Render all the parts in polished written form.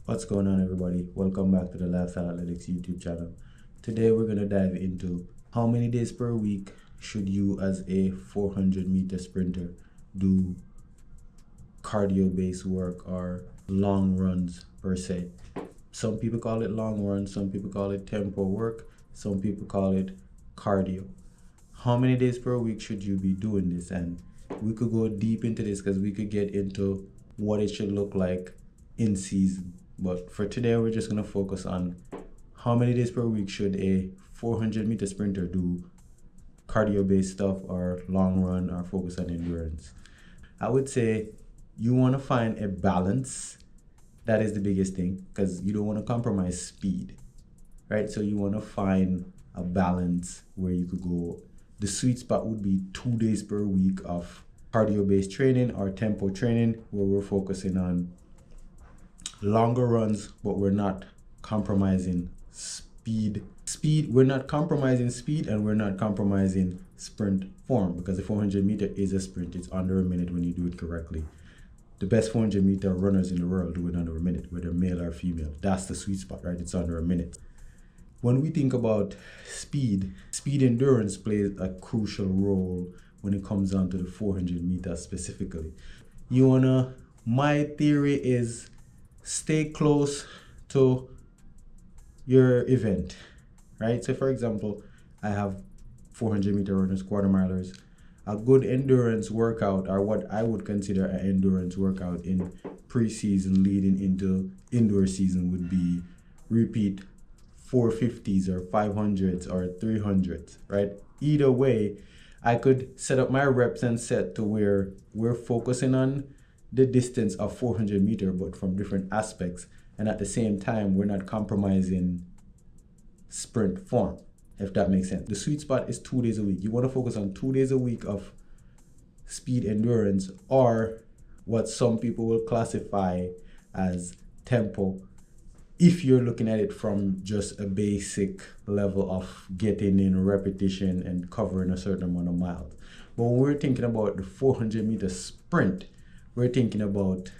What's going on, everybody? Welcome back to the Lifestyle Athletics YouTube channel. Today we're going to dive into how many days per week should you as a 400-meter sprinter do cardio-based work or long runs per se. Some people call it long runs, some people call it tempo work, some people call it cardio. How many days per week should you be doing this? And we could go deep into this because we could get into what it should look like in season. But for today, we're just going to focus on how many days per week should a 400-meter sprinter do cardio-based stuff or long run or focus on endurance. I would say you want to find a balance. That is the biggest thing, because you don't want to compromise speed, right? So you want to find a balance where you could go. The sweet spot would be 2 days per week of cardio-based training or tempo training, where we're focusing on longer runs, but we're not compromising speed. We're not compromising speed, and we're not compromising sprint form, because the 400-meter is a sprint. It's under a minute when you do it correctly. The best 400-meter runners in the world do it under a minute, whether male or female. That's the sweet spot, right? It's under a minute. When we think about speed endurance plays a crucial role when it comes down to the 400 meters specifically. My theory is stay close to your event, right? So for example, I have 400-meter runners, quarter milers. A good endurance workout, or what I would consider an endurance workout in preseason leading into indoor season, would be repeat 450s or 500s or 300s, right? Either way, I could set up my reps and set to where we're focusing on the distance of 400 meter, but from different aspects. And at the same time, we're not compromising sprint form, if that makes sense. The sweet spot is 2 days a week. You want to focus on 2 days a week of speed endurance, or what some people will classify as tempo, if you're looking at it from just a basic level of getting in repetition and covering a certain amount of miles. But when we're thinking about the 400-meter sprint, we're thinking about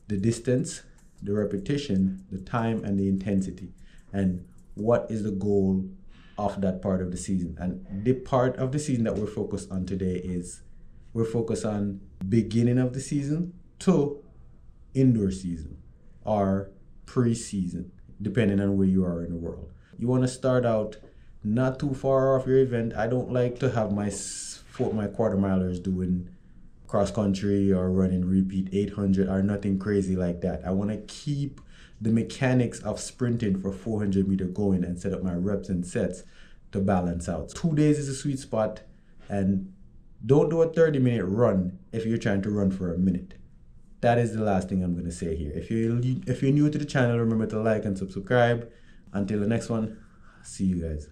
the distance, the repetition, the time, and the intensity, and what is the goal of that part of the season. And the part of the season that we're focused on today is we're focused on beginning of the season to indoor season or pre-season, depending on where you are in the world. You want to start out not too far off your event. I don't like to have my quarter milers doing cross country or running repeat 800 or nothing crazy like that. I want to keep the mechanics of sprinting for 400 meter going and set up my reps and sets to balance out. 2 days is a sweet spot, and don't do a 30-minute run if you're trying to run for a minute. That is the last thing I'm going to say here. If you're new to the channel, remember to like and subscribe. Until the next one, see you guys.